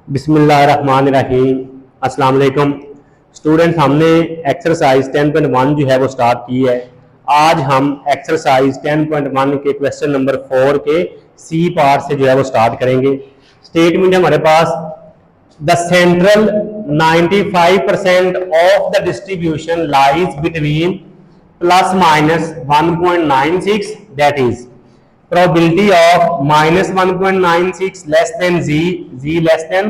बिस्मिल्लाहिर्रहमानिर्रहीम। अस्सलाम वालेकुम स्टूडेंट्स, हमने एक्सरसाइज 10.1 जो है वो स्टार्ट की है। आज हम एक्सरसाइज 10.1 के क्वेश्चन नंबर 4 के सी पार्ट से जो है वो स्टार्ट करेंगे। स्टेटमेंट है हमारे पास, the central 95% of the distribution lies between plus minus 1.96, that is probability of minus 1.96 less than z less than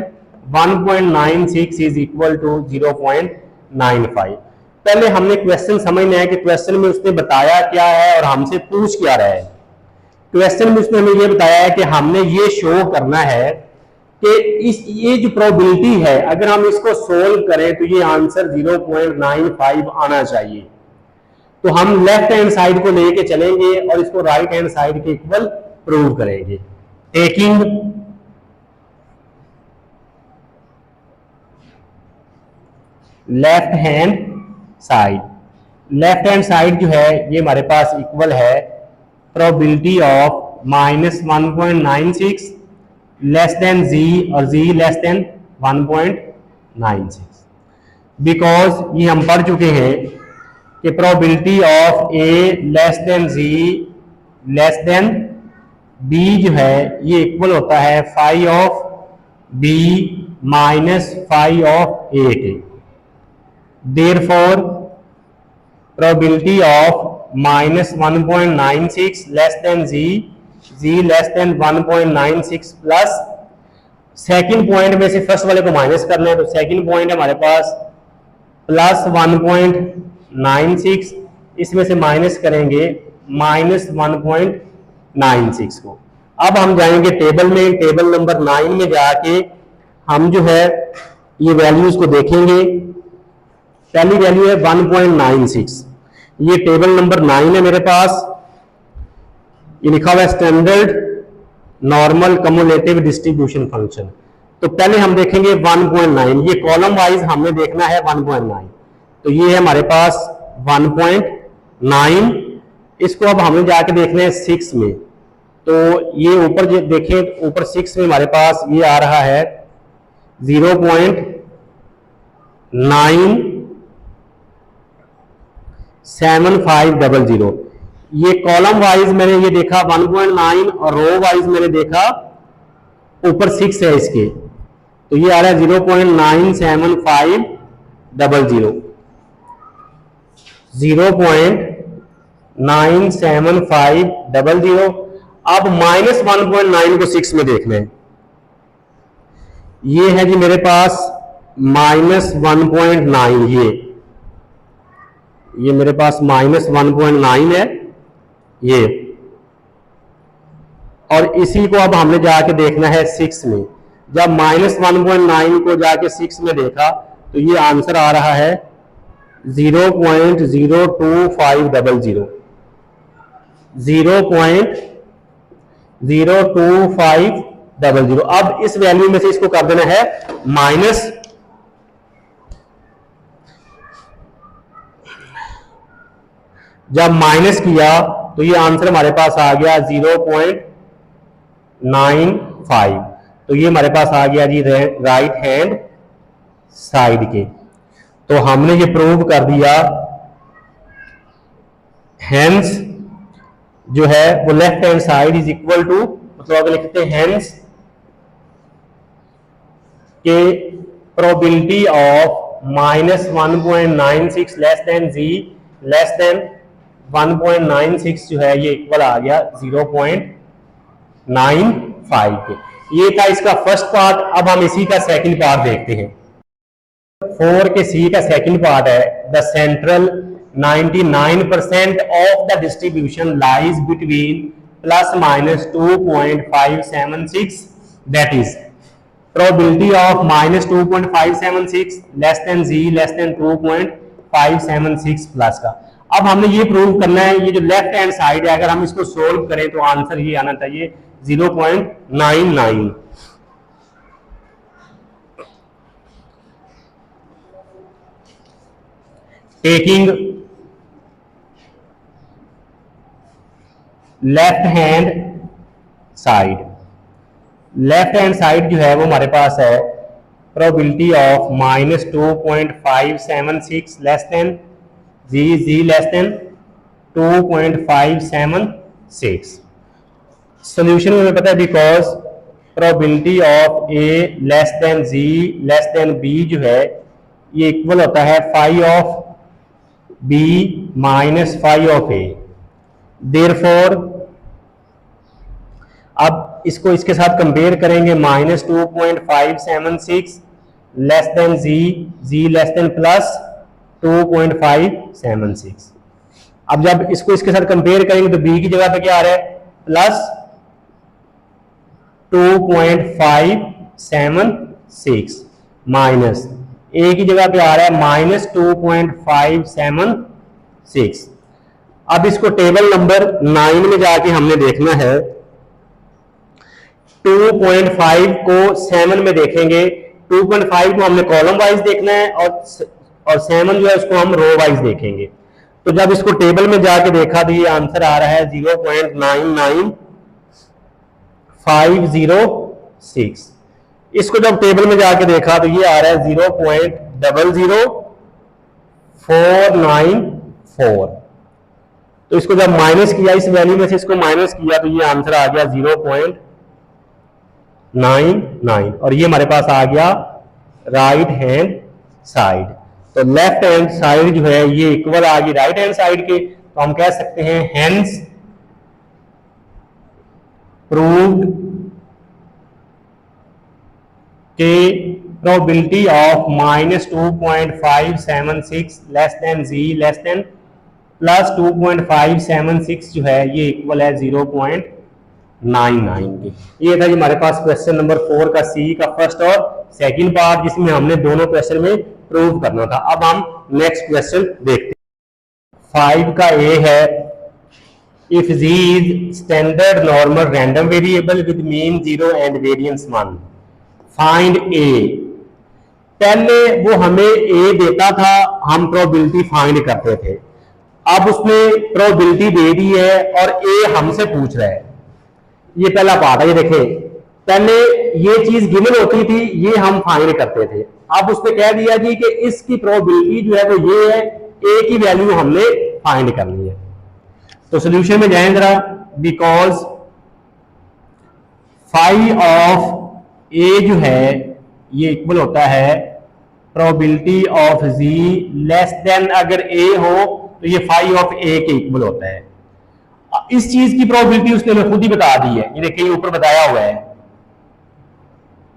1.96 is equal to 0.95। पहले हमने क्वेश्चन समझना है कि क्वेश्चन में उसने बताया क्या है और हमसे पूछ क्या रहा है। क्वेश्चन में उसने हमें ये बताया है कि हमने ये शो करना है कि ये जो प्रोबेबिलिटी है, अगर हम इसको सोल्व करें तो ये आंसर 0.95 आना चाहिए। तो हम लेफ्ट हैंड साइड को लेके चलेंगे और इसको राइट हैंड साइड के इक्वल प्रूव करेंगे। टेकिंग लेफ्ट हैंड साइड जो है ये हमारे पास इक्वल है probability of minus 1.96 less than G और जी लेस देन 1.96। बिकॉज ये हम पढ़ चुके हैं कि probability of A less than ji less than B जो है ये इक्वल होता है phi of B minus phi of A के। Therefore probability of minus 1.96 less than ji less than 1.96 plus second point में से फर्स्ट वाले को माइनस करना है, तो सेकेंड पॉइंट है हमारे पास प्लस 1.96, इसमें से माइनस करेंगे माइनस 1.96 को। अब हम जाएंगे टेबल में, टेबल नंबर 9 में जाके हम जो है ये वैल्यूज को देखेंगे। पहली वैल्यू है 1.96, ये टेबल नंबर 9 है मेरे पास। ये लिखा हुआ है standard normal cumulative distribution function. तो पहले हम देखेंगे 1.9, ये कॉलम वाइज हमने देखना है 1.9। तो ये है हमारे पास 1.9, इसको अब हमें जाके देखना है 6 में। तो ये ऊपर देखें, ऊपर 6 में हमारे पास ये आ रहा है 0.97500। ये कॉलम वाइज मैंने ये देखा 1.9 और रो वाइज मैंने देखा ऊपर 6 है इसके, तो ये आ रहा है 0.97500 0.97500। अब माइनस 1.9 को 6 में देखना है। ये है जी मेरे पास माइनस 1.9, ये मेरे पास माइनस 1.9 है ये, और इसी को अब हमने जाके देखना है 6 में। जब माइनस 1.9 को जाके 6 में देखा तो ये आंसर आ रहा है 0.02500 0.02500। अब इस वैल्यू में से इसको कर देना है माइनस, जब माइनस किया तो ये आंसर हमारे पास आ गया 0.95। तो ये हमारे पास आ गया जी राइट हैंड साइड के। तो हमने ये प्रूव कर दिया, हेंस जो है वो left hand side is equal to, मतलब अगर लिखते हैं हेंस के probability of minus 1.96 less than ji less than 1.96 जो है ये इक्वल आ गया 0.95 के। ये था इसका फर्स्ट पार्ट। अब हम इसी का सेकंड पार्ट देखते हैं। 4 के सी का सेकंड पार्ट है, the central 99% of the distribution lies between plus minus 2.576, that is probability of minus 2.576 less than ji less than 2.576 plus का। अब हमने ये प्रूव करना है, ये जो लेफ्ट हैंड साइड है अगर हम इसको सोल्व करें तो आंसर ये आना चाहिए 0.99। टेकिंग लेफ्ट हैंड साइड जो है वो हमारे पास है probability of minus 2.576 less than z less than 2.576. Solution में हमें पता है because probability of A less than ji less than B जो है ये इक्वल होता है phi of B minus phi of a. Therefore अब इसको इसके साथ कंपेयर करेंगे माइनस 2.576 लेस देन जी लेस देन प्लस 2.576। अब जब इसको इसके साथ कंपेयर करेंगे तो बी की जगह पे क्या आ रहा है प्लस 2.576 माइनस ए की जगह पे आ रहा है माइनस 2.576। अब इसको टेबल नंबर 9 में जाके हमने देखना है। 2.5 को 7 में देखेंगे। 2.5 को हमने कॉलम वाइज देखना है और 7 जो है उसको हम रो वाइज देखेंगे। तो जब इसको टेबल में जाके देखा तो ये आंसर आ रहा है 0.99506। इसको जब टेबल में जाके देखा तो ये आ रहा है 0.00494। तो इसको जब माइनस किया इस वैल्यू में से इसको माइनस किया तो ये आंसर आ गया 0.99 और ये हमारे पास आ गया राइट हैंड साइड। तो लेफ्ट हैंड साइड जो है ये इक्वल आ गई राइट हैंड साइड के। तो हम कह सकते हैं हेंस प्रूव्ड के probability of minus 2.576 less than ji less than plus 2.576 जो है ये इक्वल है 0.99 के। ये था जी हमारे पास क्वेश्चन नंबर 4 का सी का फर्स्ट और सेकंड पार्ट जिसमें हमने दोनों क्वेश्चन में प्रूव करना था। अब हम नेक्स्ट क्वेश्चन देखते हैं। 5 का ए है if G is standard normal random variable with mean 0 and variance 1 find A. पहले वो हमें ए देता था हम प्रोबेबिलिटी फाइंड करते थे। अब उसने प्रोबेबिलिटी दे दी है और ए हमसे पूछ रहा है। ये पहला पार्ट है। ये देखें पहले ये चीज गिवन होती थी ये हम फाइंड करते थे। अब उसने कह दिया जी कि इसकी प्रोबेबिलिटी जो है वो ये है ए की वैल्यू हमने फाइंड करनी है। तो सॉल्यूशन में जाएं जरा। बिकॉज फाइव ऑफ ए जो है ये इक्वल होता है probability of ji less than अगर ए हो तो ये फाइव ऑफ ए के इक्वल होता है। इस चीज की प्रोबेबिलिटी उसने हमें खुद ही बता दी है। ये देखिए ऊपर बताया हुआ है।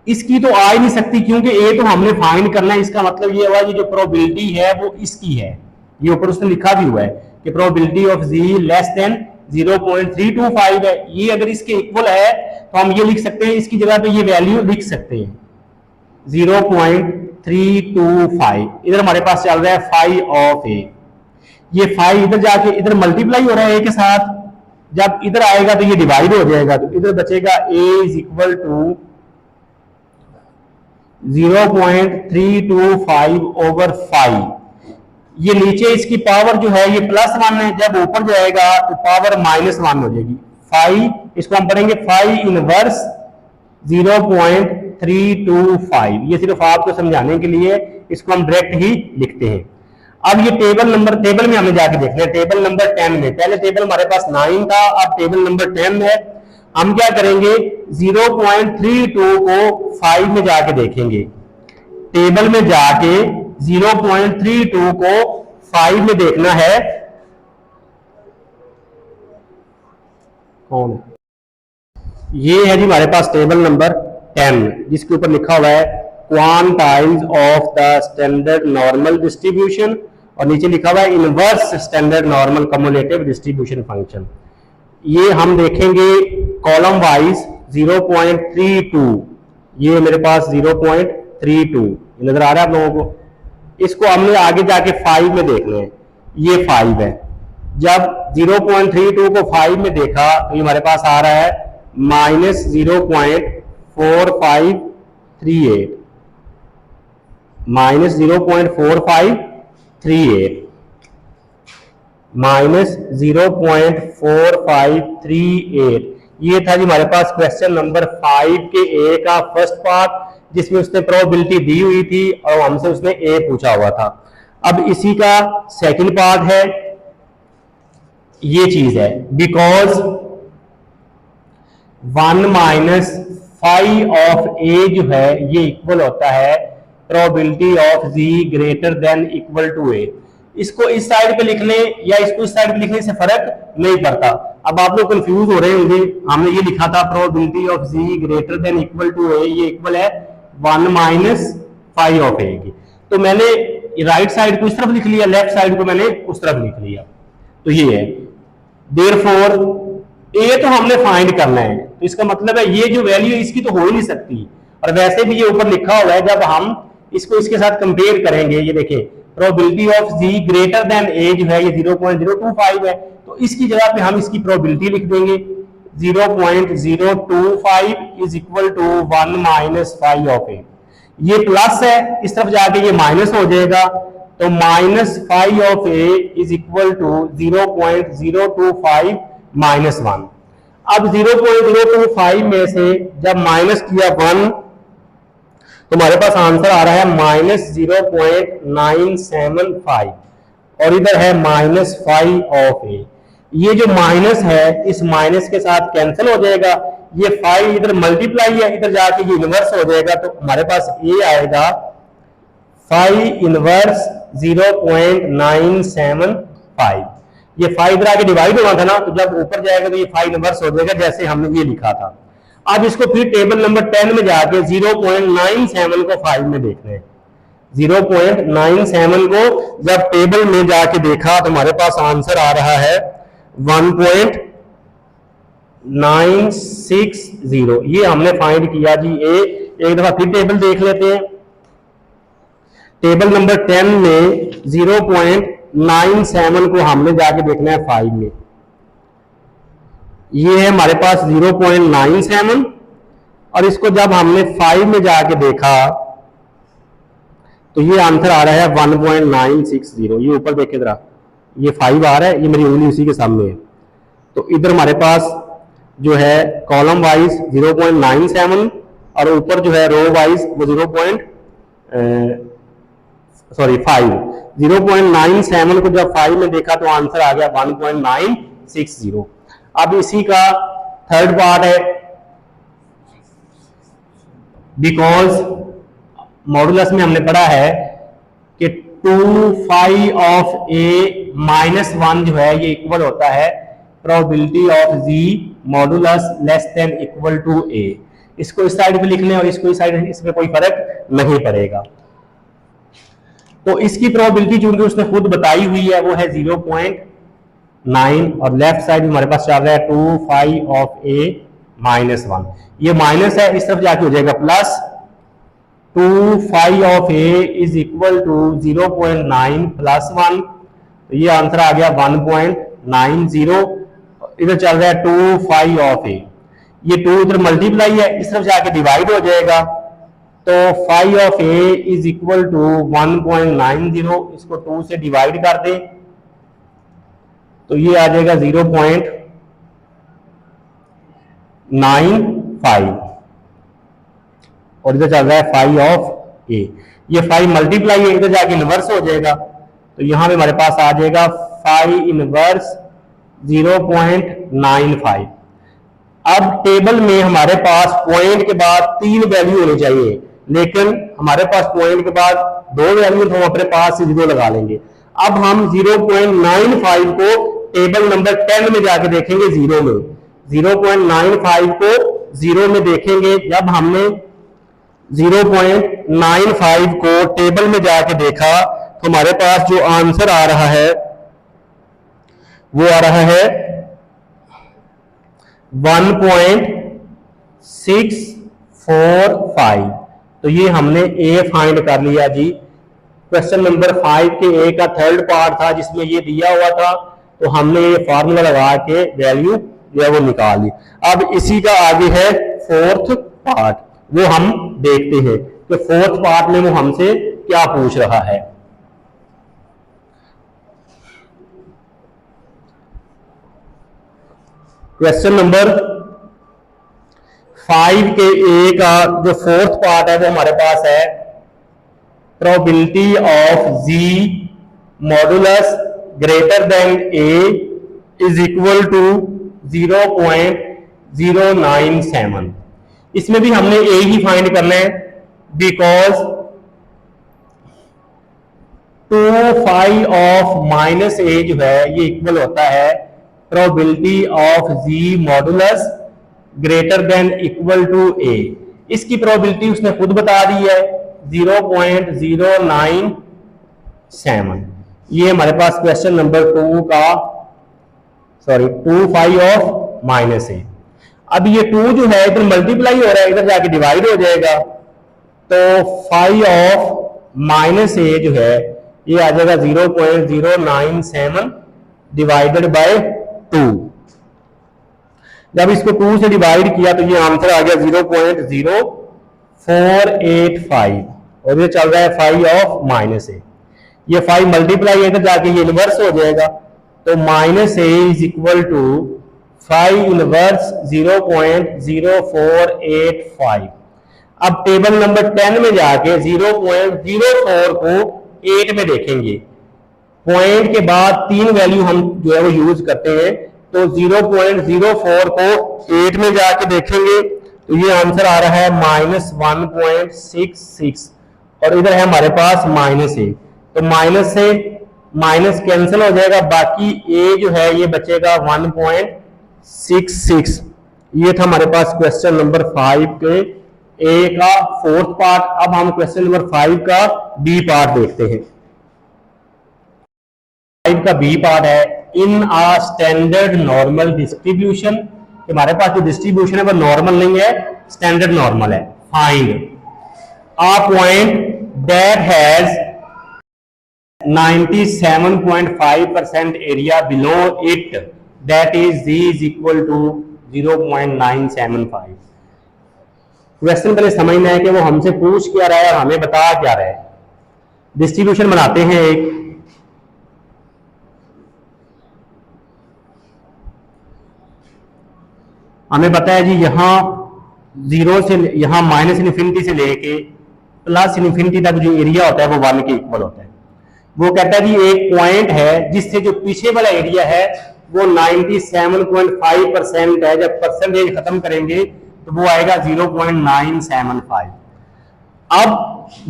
इसकी तो आ ही नहीं सकती क्योंकि ए तो हमने फाइंड करना है। इसका मतलब ये हुआ ये जो प्रोबेबिलिटी है वो इसकी है। ये ऊपर उसने लिखा भी हुआ है कि probability of ji less than 0.325 है। ये अगर इसके इक्वल है तो हम ये लिख सकते हैं इसकी जगह पे ये वैल्यू लिख सकते हैं 0.325। इधर हमारे पास चल रहा है 5 ऑफ ए। ये 5 इधर जाके इधर मल्टीप्लाई हो रहा है ए के साथ। जब इधर आएगा तो ये डिवाइड हो जाएगा तो इधर बचेगा ए इज इक्वल टू 0.325 ओवर 5। ये नीचे इसकी पावर जो है ये +1 है। जब ऊपर जाएगा तो पावर -1 हो जाएगी। 5 इसको हम पढ़ेंगे 5 इनवर्स 0.325। ये सिर्फ आपको समझाने के लिए इसको हम डायरेक्ट ही लिखते हैं। अब ये टेबल में हमें जाके देखना है। टेबल नंबर 10 में पहले टेबल हमारे पास 9 था अब टेबल नंबर 10 है। हम क्या करेंगे 0.32 को 5 में जाके देखेंगे। टेबल में जाके 0.32 को 5 में देखना है। कौन ये है जी हमारे पास टेबल नंबर 10 जिसके ऊपर लिखा हुआ है quantiles of the standard normal distribution और नीचे लिखा हुआ है inverse standard normal cumulative distribution function. ये हम देखेंगे कॉलम वाइज 0.32। ये मेरे पास 0.32 नजर आ रहा है आप लोगों को। इसको हमने आगे जाके 5 में देखना है। ये 5 है। जब 0.32 को 5 में देखा तो ये हमारे पास आ रहा है -0.4538 -0.4538 -0.4538। ये था जी हमारे पास क्वेश्चन नंबर 5 के ए का फर्स्ट पार्ट, जिसमें उसने प्रोबेबिलिटी दी हुई थी और हमसे उसने ए पूछा हुआ था। अब इसी का सेकंड पार्ट है, ये चीज है, because 1 minus phi of A जो है ये इक्वल होता है probability of ji greater than equal to A. इसको इस साइड पे लिखने या इसको इस साइड पे लिखने से फर्क नहीं पड़ता। अब आप लोग कंफ्यूज हो रहे होंगे, हमने ये लिखा था probability of ji greater than equal to A, ये इक्वल है 1 माइनस फाइव ऑफ ए की। तो मैंने राइट साइड को इस तरफ लिख लिया, लेफ्ट साइड को मैंने उस तरफ लिख लिया। तो ये है, देयरफॉर ए तो हमने फाइंड करना है, तो इसका मतलब है ये जो वैल्यू है इसकी तो हो ही नहीं सकती। और वैसे भी ये ऊपर लिखा हुआ है, जब हम इसको इसके साथ कंपेयर करेंगे, ये देखें probability of ji greater than A जो है ये 0.025 है, तो इसकी जगह पे हम इसकी प्रोबेबिलिटी लिख देंगे 0.025 is equal to 1 minus phi of A. ये प्लस है, इस तरफ जाके ये माइनस हो जाएगा, तो minus phi of a is equal to 0.025 minus 1। अब 0.025 में से जब माइनस किया 1 तो हमारे पास आंसर आ रहा है माइनस 0.975 और इधर है माइनस 5 ऑफ ए। ये जो माइनस है इस माइनस के साथ कैंसिल हो जाएगा, ये 5 इधर मल्टीप्लाई है, इधर जाके ये इनवर्स हो जाएगा, तो हमारे पास ए आएगा 5 इनवर्स 0.975। ये 5 इधर आके डिवाइड होना था ना, तो जब ऊपर जाएगा तो ये 5 इनवर्स हो जाएगा जैसे हमने ये लिखा था। अब इसको फिर टेबल नंबर 10 में जाके 0.97 को 5 में देखना है। 0.97 को जब टेबल में जाके देखा तो हमारे पास आंसर आ रहा है 1.960। ये हमने फाइंड किया जी ए। एक दफा फिर टेबल देख लेते हैं। टेबल नंबर 10 में 0.97 को हमने जाके देखना है 5 में। ये है हमारे पास 0.97 और इसको जब हमने 5 में जाके देखा तो ये आंसर आ रहा है 1.960। ये ऊपर देखे जरा, ये 5 आ रहा है, ये मेरी उंगली उसी के सामने है। तो इधर हमारे पास जो है कॉलम वाइज 0.97 और ऊपर जो है रो वाइज वो 5। 0.97 को जब 5 में देखा तो आंसर आ गया 1.960। अब इसी का थर्ड पार्ट है, बिकॉज मॉडुलस में हमने पढ़ा है कि 2 ऑफ ए माइनस 1 जो है ये इक्वल होता है probability of ji modulus less than equal to A. इसको इस साइड पे लिख लें और इसको इस साइड, इसमें कोई फर्क नहीं पड़ेगा। तो इसकी प्रोबेबिलिटी चूंकि उसने खुद बताई हुई है वो है 0.9 और लेफ्ट साइड में हमारे पास चल रहा है 2 ऑफ ए माइनस 1। ये माइनस है, इस तरफ जाके हो जाएगा plus. 2 of a is equal to 0.9 plus 1, तो ये आंसर आ गया 1.90। इधर चल रहा है 2 ऑफ ए, ये 2 इधर मल्टीप्लाई है, इस तरफ जाके डिवाइड हो जाएगा, तो 5 of a is equal to 1.90। इसको 2 से डिवाइड कर दें तो ये आ जाएगा 0.95 और इधर चल रहा है 5 ऑफ ए। ये 5 मल्टीप्लाई है, इधर जाके इनवर्स हो जाएगा, तो यहां पे हमारे पास आ जाएगा 5 इनवर्स 0.95। अब टेबल में हमारे पास पॉइंट के बाद 3 वैल्यू होनी चाहिए, लेकिन हमारे पास पॉइंट के बाद 2 वैल्यू, तो हम अपने पास से 0 लगा लेंगे। अब हम 0.95 को टेबल नंबर 10 में जाके देखेंगे 0 में। 0.95 को 0 में देखेंगे, जब हमने 0.95 को टेबल में जाके देखा तो हमारे पास जो आंसर आ रहा है वो आ रहा है 1.645। तो ये हमने ए फाइंड कर लिया जी। क्वेश्चन नंबर 5 के ए का थर्ड पार्ट था जिसमें ये दिया हुआ था, तो हमने ये फार्मूला लगा के वैल्यू जो है वो निकाल ली। अब इसी का आगे है फोर्थ पार्ट, वो हम देखते हैं कि फोर्थ पार्ट में वो हमसे क्या पूछ रहा है। क्वेश्चन नंबर 5 के ए का जो फोर्थ पार्ट है वो हमारे पास है probability of ji modulus greater than a is equal to 0.097। इसमें भी हमने ए ही फाइंड करना है बिकॉज 2 ऑफ माइनस ए जो है ये इक्वल होता है probability of ji modulus greater than equal to A. इसकी प्रोबेबिलिटी उसने खुद बता दी है 0.097। ये हमारे पास क्वेश्चन नंबर 2 ऑफ माइनस ए। अब ये 2 जो है इधर मल्टीप्लाई हो रहा है, इधर जाके डिवाइड हो जाएगा, तो 5 ऑफ माइनस ए जो है ये आ जाएगा 0.097 डिवाइडेड बाय 2। जब इसको 2 से डिवाइड किया तो ये आंसर आ गया 0.0485 और ये चल रहा है 5 ऑफ माइनस ए। ये 5 मल्टीप्लाई इधर जाके ये इनवर्स हो जाएगा, तो minus a is equal to 5 inverse 0.0485। अब टेबल नंबर 10 में जाके 0.04 को 8 में देखेंगे। पॉइंट के बाद 3 वैल्यू हम जो है वो यूज करते हैं, तो 0.04 को 8 में जाके देखेंगे तो ये आंसर आ रहा है -1.66 और इधर है हमारे पास माइनस ए, तो माइनस से माइनस कैंसिल हो जाएगा, बाकी ए जो है ये बचेगा 1.66। ये था हमारे पास क्वेश्चन नंबर 5 के ए का फोर्थ पार्ट। अब हम क्वेश्चन नंबर 5 का बी पार्ट देखते हैं। 5 का बी पार्ट है in a standard normal distribution. हमारे पास जो डिस्ट्रीब्यूशन है वो नॉर्मल नहीं है, स्टैंडर्ड नॉर्मल है। Find a point that has 97.5% area below it that is z is equal to 0.975। Question पहले समझना है कि वो हमसे पूछ क्या रहा है और हमें बता क्या रहा है। डिस्ट्रीब्यूशन बनाते हैं एक, हमें पता है जी यहां 0 से यहां माइनस इन्फिनिटी से लेके प्लस इन्फिनिटी तक जो एरिया होता है वो 1 के इक्वल होता है। वो कहता है जी एक पॉइंट है जिससे जो पीछे वाला एरिया है वो 97.5% है, जब परसेंटेज खत्म करेंगे तो वो आएगा 0.975। अब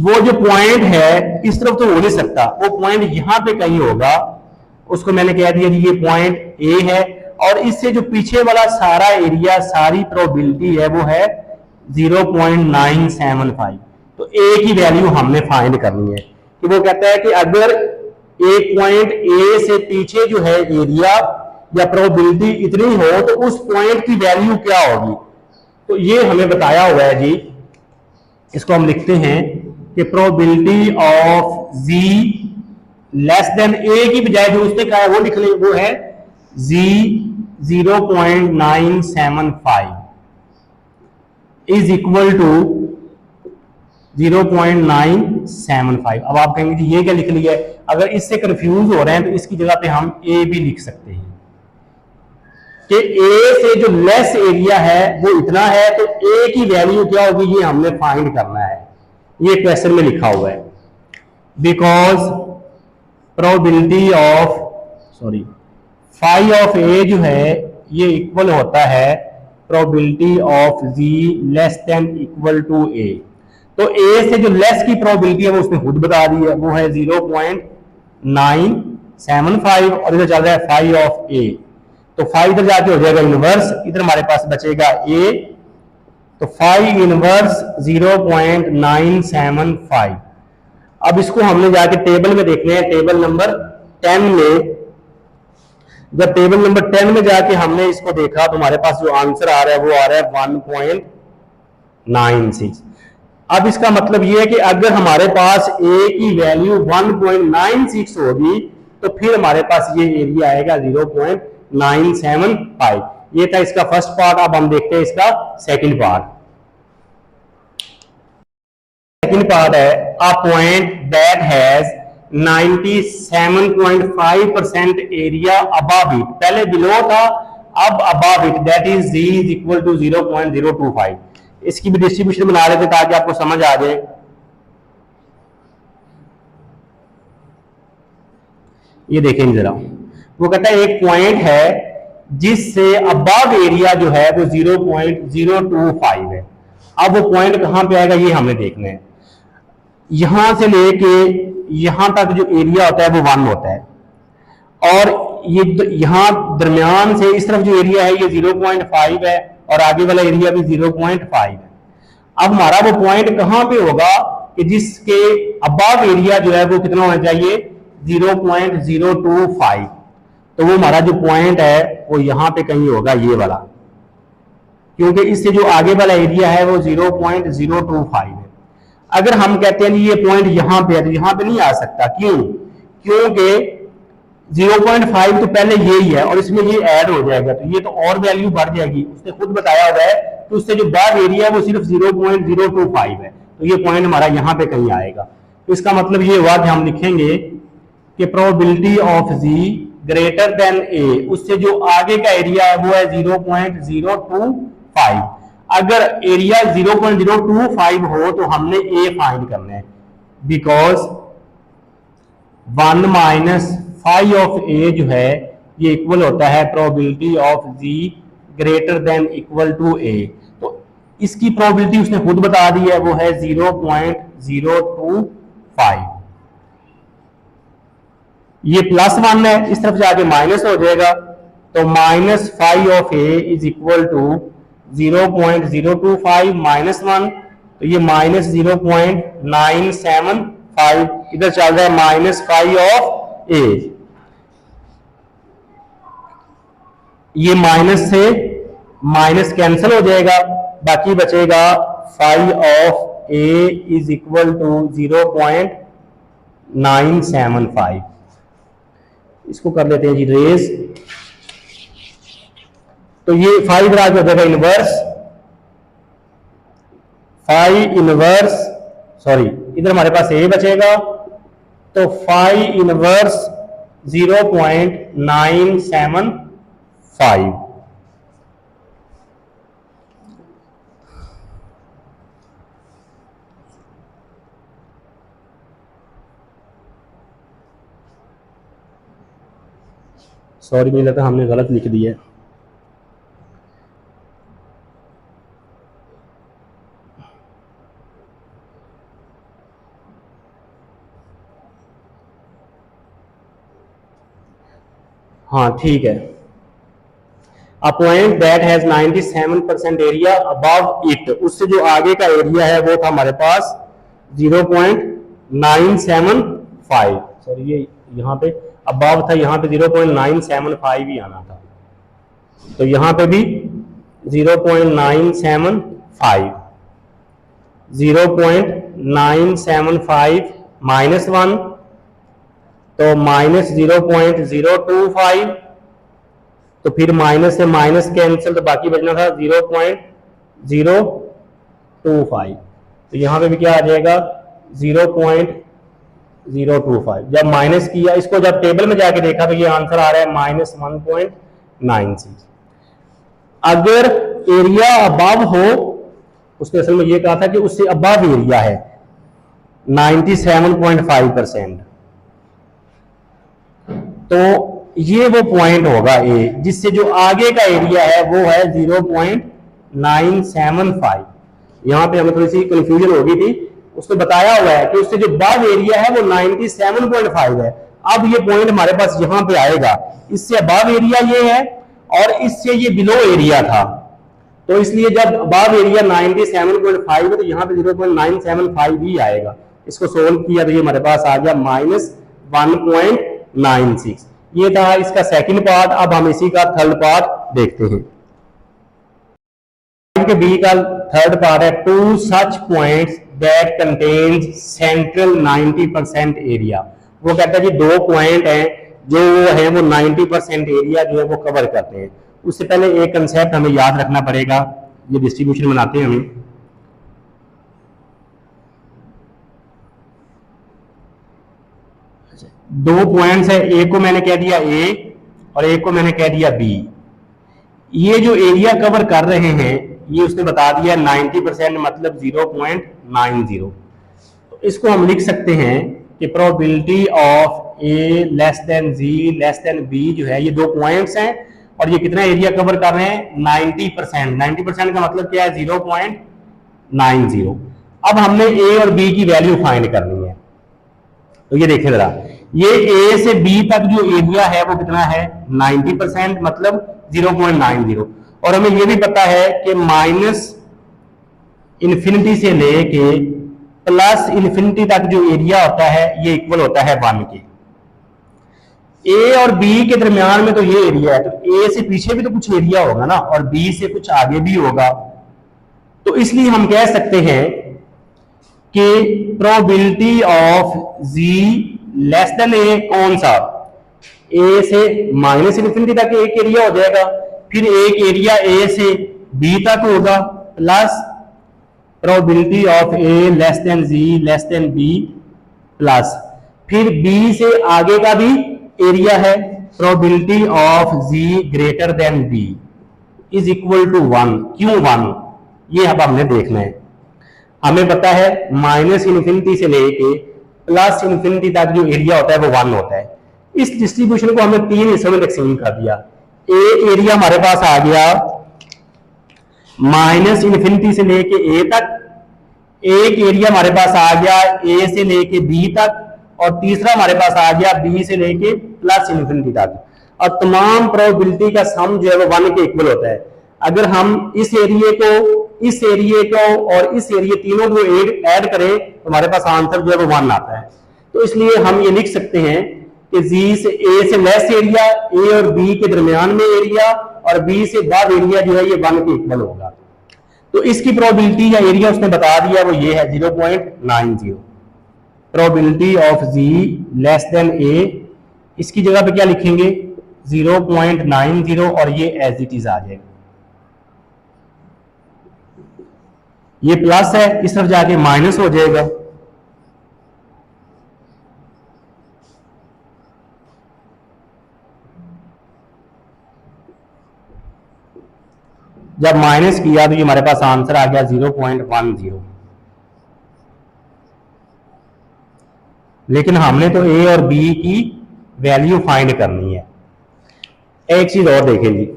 वो जो पॉइंट है इस तरफ तो हो नहीं सकता, वो पॉइंट यहां पे कहीं होगा, उसको मैंने कह दिया जी ये पॉइंट ए है, और इससे जो पीछे वाला सारा एरिया सारी प्रोबेबिलिटी है वो है 0.975। तो ए की वैल्यू हमने फाइंड करनी है कि वो कहता है कि अगर एक पॉइंट ए से पीछे जो है एरिया या प्रोबेबिलिटी इतनी हो तो उस पॉइंट की वैल्यू क्या होगी। तो ये हमें बताया हुआ है जी, इसको हम लिखते हैं कि probability of ji less than A की बजाय जो उसने कहा है वो लिख ले, वो है जी 0.975 इज इक्वल टू 0.975। अब आप कहेंगे जी ये क्या लिख लिया है, अगर इससे कंफ्यूज हो रहे हैं तो इसकी जगह पे हम ए भी लिख सकते हैं कि ए से जो लेस एरिया है वो इतना है, तो ए की वैल्यू क्या होगी ये हमने फाइंड करना है। ये क्वेश्चन में लिखा हुआ है because probability of phi of A जो है ये इक्वल होता है probability of ji less than equal to A. तो ए से जो लेस की प्रोबेबिलिटी है वो उसने खुद बता दी है, वो है 0.975 और इधर चल रहा है फाई ऑफ ए, तो फाई इधर जाके हो जाएगा इनवर्स, इधर हमारे पास बचेगा ए, तो फाई इनवर्स 0.975। अब इसको हमने जाके टेबल में देखना है, टेबल नंबर 10 में। जब टेबल नंबर 10 में जाके हमने इसको देखा तो हमारे पास जो आंसर आ रहा है वो आ रहा है 1.96। अब इसका मतलब ये है कि अगर हमारे पास ए की वैल्यू 1.96 होगी तो फिर हमारे पास ये एरिया आएगा 0.975। ये था इसका फर्स्ट पार्ट। अब हम देखते हैं इसका सेकंड पार्ट। सेकंड पार्ट है a point that has 97.5% area above it. पहले बिलो था, अब above it that is z is equal to 0.025। इसकी भी डिस्ट्रीब्यूशन बना लेते ताकि आपको समझ आ जाए। ये देखेंगे जरा, वो कहता है एक पॉइंट है जिससे अबव एरिया जो है वो 0.025 है। अब वो पॉइंट कहां पे आएगा ये हमें देखना है। यहां से लेके यहां तक जो एरिया होता है वो 1 होता है, और ये यहां दरमियान से इस तरफ जो एरिया है ये 0.5 है, और आगे वाला एरिया भी 0.5 है। अब हमारा वो पॉइंट कहां पे होगा कि जिसके अबव एरिया जो है वो कितना होना चाहिए, 0.025। तो वो हमारा जो पॉइंट है वो यहां पे कहीं होगा, ये वाला, क्योंकि इससे जो आगे वाला एरिया है वो 0.025 है। अगर हम कहते हैं ये पॉइंट यहां पे है तो यहां पे नहीं आ सकता, क्यों? क्योंकि 0.5 तो पहले यही है और इसमें ये ऐड हो जाएगा तो ये तो और वैल्यू बढ़ जाएगी। उसने खुद बताया हुआ है कि उससे जो बाहर एरिया है वो सिर्फ 0.025 है, तो ये पॉइंट हमारा यहां पे कहीं आएगा। तो इसका मतलब ये हुआ कि हम लिखेंगे कि probability of ji greater than A, उससे जो आगे का एरिया है वो है 0.025। अगर एरिया 0.025 हो तो हमने ए फाइंड करना है, because 1 minus phi of A जो है ये इक्वल होता है probability of ji greater than equal to A. तो इसकी प्रोबेबिलिटी उसने खुद बता दी है, वो है 0.025। ये +1 है, इस तरफ जाके माइनस हो जाएगा, तो -5 of a is equal to 0.025 -1, तो ये -0.975 इधर चल रहा है -5 ऑफ ए। ये माइनस से माइनस कैंसिल हो जाएगा, बाकी बचेगा 5 of a is equal to 0.975। इसको कर लेते हैं जी रेज, तो ये 5 राज हो जाएगा इनवर्स, 5 इनवर्स, सॉरी इधर हमारे पास ए बचेगा, तो 5 इनवर्स 0.975। सॉरी मुझे लगता है हमने गलत लिख दिया है। हाँ ठीक है, a point that has 97% area above it, उससे जो आगे का एरिया है वो था हमारे पास 0.975। सॉरी ये यहाँ पे अबव था, यहाँ पे 0.975 ही आना था, तो यहाँ पे भी 0.975, 0.975 -1, तो -0.025, तो फिर माइनस से माइनस कैंसिल, तो बाकी बचना था 0.025, तो यहां पे भी क्या आ जाएगा 0.025। जब माइनस किया इसको, जब टेबल में जाके देखा तो ये आंसर आ रहा है -1.96। अगर एरिया अबव हो, उसने असल में ये कहा था कि उससे अबव एरिया है 97.5%, तो ये वो पॉइंट होगा ए जिससे जो आगे का एरिया है वो है 0.975। यहां पे हमें थोड़ी सी कंफ्यूजन हो गई थी, उसने बताया हुआ है कि उससे जो बाद एरिया है वो 97.5 है। अब ये पॉइंट हमारे पास यहां पे आएगा, इससे अबव एरिया ये है और इससे ये बिलो एरिया था, तो इसलिए जब अबव एरिया 97.5 है तो यहां पे 0.975 ही आएगा। इसको सोल्व किया तो ये हमारे पास आ गया -1.96। ये था इसका सेकंड पार्ट। अब हम इसी का थर्ड पार्ट देखते हैं। के बी का थर्ड पार्ट है, two such points that contains central 90% area. वो कहता है जी दो पॉइंट हैं जो है वो 90% एरिया जो है वो कवर करते हैं। उससे पहले एक कंसेप्ट हमें याद रखना पड़ेगा, ये डिस्ट्रीब्यूशन बनाते हैं हमें। दो पॉइंट्स है, एक को मैंने कह दिया ए और एक को मैंने कह दिया बी। ये जो एरिया कवर कर रहे हैं ये उसने बता दिया 90% मतलब 0.90। तो इसको हम लिख सकते हैं कि probability of A less than ji less than B जो है, ये दो पॉइंट्स हैं और ये कितना एरिया कवर कर रहे हैं 90%। 90% का मतलब क्या है 0.90। अब हमने ए और बी की वैल्यू फाइंड करनी है। तो ये देखें जरा, ये ए से बी तक जो एरिया है वो कितना है 90% मतलब 0.90। और हमें ये भी पता है कि माइनस इन्फिनिटी से लेके प्लस इन्फिनिटी तक जो एरिया होता है ये इक्वल होता है 1 के। ए और बी के दरमियान में तो ये एरिया है, तो ए से पीछे भी तो कुछ एरिया होगा ना, और बी से कुछ आगे भी होगा। तो इसलिए हम कह सकते हैं कि probability of ji less than A कौन सा, ए से माइनस इन्फिनिटी तक एक एरिया हो जाएगा, फिर एक एरिया ए से बी तक होगा, plus probability of A less than ji less than b, plus फिर बी से आगे का भी एरिया है, probability of ji greater than b is equal to 1। क्यों 1, ये अब हमने देखना है। हमें पता है माइनस इन्फिनिटी से लेके प्लस इन्फिनिटी तक जो एरिया होता है वो 1 होता है। इस डिस्ट्रीब्यूशन को हमने 3 हिस्सों में तकसीम कर दिया। एक एरिया हमारे पास आ गया माइनस इन्फिनिटी से लेके ए तक, एक एरिया हमारे पास आ गया ए से लेके बी तक, और तीसरा हमारे पास आ गया बी से लेके प्लस इन्फिनिटी तक। और तमाम प्रोबेबिलिटी का सम जो है वो 1 के इक्वल होता है। अगर हम इस एरिया को, इस एरिया को और इस एरिया तीनों को ऐड करें तो हमारे पास आंसर जो है वो 1 आता है। तो इसलिए हम ये लिख सकते हैं कि जी से ए से लेस एरिया, ए और बी के दरमियान में एरिया, और बी से बाद एरिया जो है ये 1 के इक्वल होगा। तो इसकी प्रोबेबिलिटी या एरिया उसने बता दिया वो ये है 0.90। Probability of ji less than A, इसकी जगह पे क्या लिखेंगे 0.90 और ये एज इट इज आ जाएगा। ये प्लस है, इस तरफ जाके माइनस हो जाएगा। जब माइनस किया तो ये हमारे पास आंसर आ गया 0.10। लेकिन हमने तो ए और बी की वैल्यू फाइंड करनी है। एक चीज और देखें जी,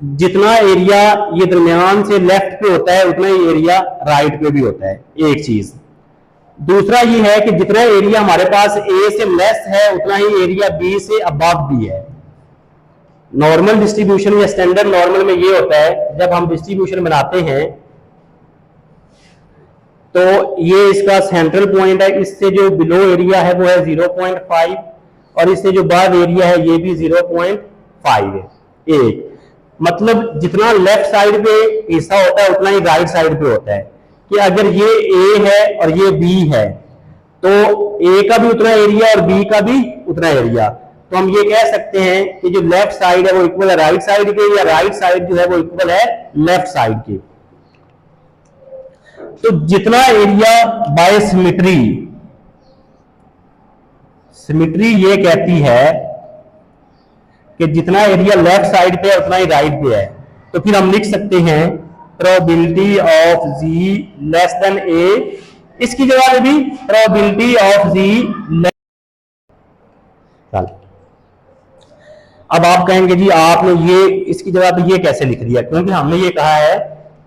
जितना एरिया ये दरमियान से लेफ्ट पे होता है उतना ही एरिया राइट पे भी होता है, एक चीज। दूसरा ये है कि जितना एरिया हमारे पास ए से लेस है उतना ही एरिया बी से अबव भी है। नॉर्मल डिस्ट्रीब्यूशन या स्टैंडर्ड नॉर्मल में ये होता है, जब हम डिस्ट्रीब्यूशन बनाते हैं तो ये इसका सेंट्रल पॉइंट है, इससे जो बिलो एरिया है वो है 0.5 और इससे जो बाद एरिया है ये भी 0.5 है। एक मतलब जितना लेफ्ट साइड पे हिस्सा होता है उतना ही राइट साइड पे होता है। कि अगर ये ए है और ये बी है तो ए का भी उतना एरिया और बी का भी उतना एरिया। तो हम ये कह सकते हैं कि जो लेफ्ट साइड है वो इक्वल है राइट साइड के, या राइट साइड जो है वो इक्वल है लेफ्ट साइड के। तो जितना एरिया बाय सिमेट्री, सिमेट्री ये कहती है कि जितना एरिया लेफ्ट साइड पे है उतना ही राइट पे है। तो फिर हम लिख सकते हैं probability of ji less than A, इसकी जगह पे भी प्रोबेबिलिटी ऑफ जी लेस। अब आप कहेंगे जी आपने ये इसकी जगह पे ये कैसे लिख दिया, क्योंकि हमने ये कहा है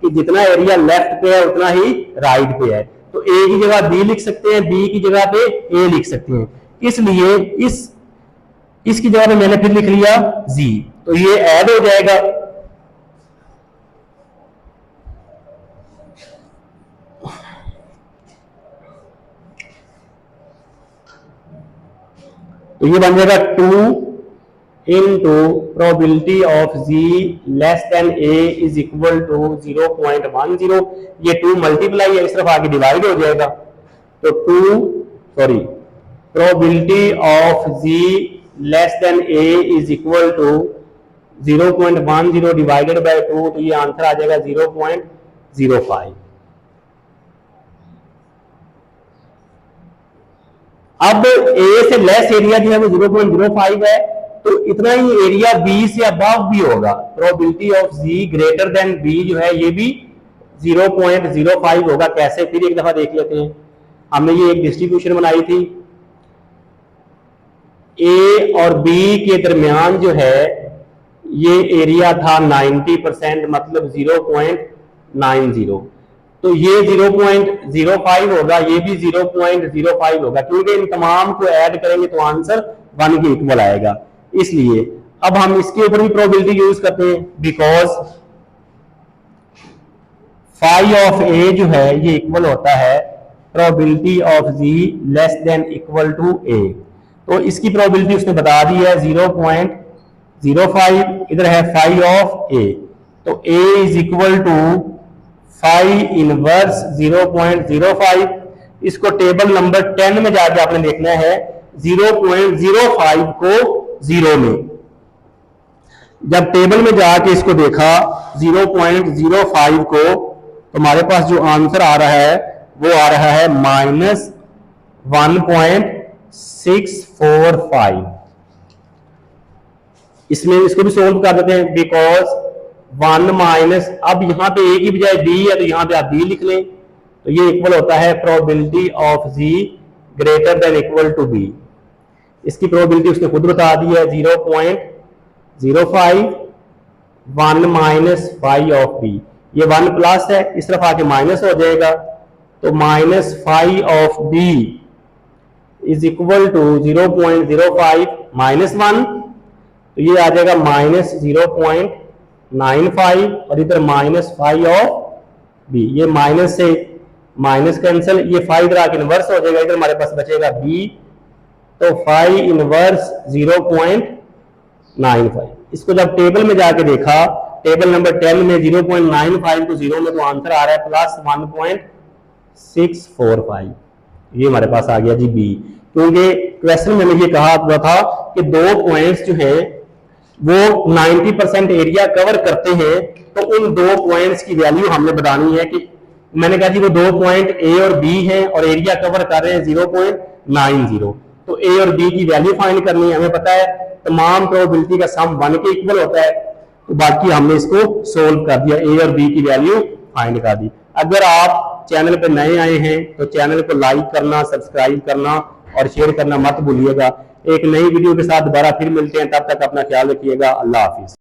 कि जितना एरिया लेफ्ट पे है उतना ही राइट पे है। तो ए की जगह बी लिख सकते हैं, बी की जगह पे ए लिख सकते हैं। इसलिए इसकी जगह पे मैंने फिर लिख लिया जी, तो ये ऐड हो जाएगा। तो ये बन जाएगा 2 into probability of z less than a is equal to 0.10। ये 2 मल्टीप्लाई है, इस तरफ आगे डिवाइड हो जाएगा। तो probability of z less than a is equal to 0.10 divided by 2, तो ये आंसर आ जाएगा 0.05। अब a से लेस एरिया जो है वो 0.05 है तो इतना ही एरिया बी से अबव भी होगा। Probability of ji greater than B जो है ये भी 0.05 होगा। कैसे, फिर एक दफा देख लेते हैं। हमने ये एक डिस्ट्रीब्यूशन बनाई थी, ए और बी के दरमियान जो है ये एरिया था 90%, मतलब 0.90। तो ये 0.05 होगा, ये भी 0.05 होगा, क्योंकि इन तमाम को ऐड करेंगे तो आंसर 1 के इक्वल आएगा। इसलिए अब हम इसके ऊपर भी प्रोबेबिलिटी यूज करते हैं, बिकॉज फाई ऑफ ए जो है ये इक्वल होता है probability of ji less than equal to A. तो इसकी प्रोबेबिलिटी उसने बता दी है 0.05, इधर है फाई ऑफ ए, तो A is equal to phi inverse 0.05। इसको टेबल नंबर 10 में जाके आपने देखना है 0.05 को 0 में। जब टेबल में जाके इसको देखा 0.05 को, तो हमारे पास जो आंसर आ रहा है वो आ रहा है -1.645। इसमें इसको भी सोल्व कर देते हैं, बिकॉज 1 माइनस, अब यहां पे ए की बजाय बी है तो यहां पे आप बी लिख लें, तो ये इक्वल होता है probability of ji greater than equal to b. इसकी प्रोबेबिलिटी उसने खुद बता दी है 0.05, 1 माइनस फाई ऑफ बी, ये 1 प्लस है, इस तरफ आके माइनस हो जाएगा, तो minus phi of b is equal to 0.05 minus 1, तो ये आ जाएगा -0.95, और इधर माइनस फाई ऑफ बी, ये माइनस से माइनस कैंसिल, ये फाई इधर आके इनवर्स हो जाएगा, इधर हमारे पास बचेगा बी, तो फाई इनवर्स 0.95। इसको जब टेबल में जाके देखा, टेबल नंबर 10 में 0.95 को 0 में, तो आंसर आ रहा है +1.645। ये हमारे पास आ गया जी बी, क्योंकि क्वेश्चन में ये कहा हुआ था कि दो पॉइंट्स जो है वो 90% एरिया कवर करते हैं, तो उन दो पॉइंट्स की वैल्यू हमने बतानी है। कि मैंने कहा जी वो दो पॉइंट ए और बी हैं और एरिया कवर कर रहे हैं 0.90, तो ए और बी की वैल्यू फाइंड करनी है। हमें पता है तमाम प्रोबेबिलिटी का सम 1 के इक्वल होता है, तो बाकी हमने इसको सोल्व कर दिया, ए और बी की वैल्यू फाइंड कर दी। अगर आप चैनल पे नए आए हैं तो चैनल को लाइक करना, सब्सक्राइब करना और शेयर करना मत भूलिएगा। एक नई वीडियो के साथ दोबारा फिर मिलते हैं, तब तक अपना ख्याल रखिएगा। अल्लाह हाफिज।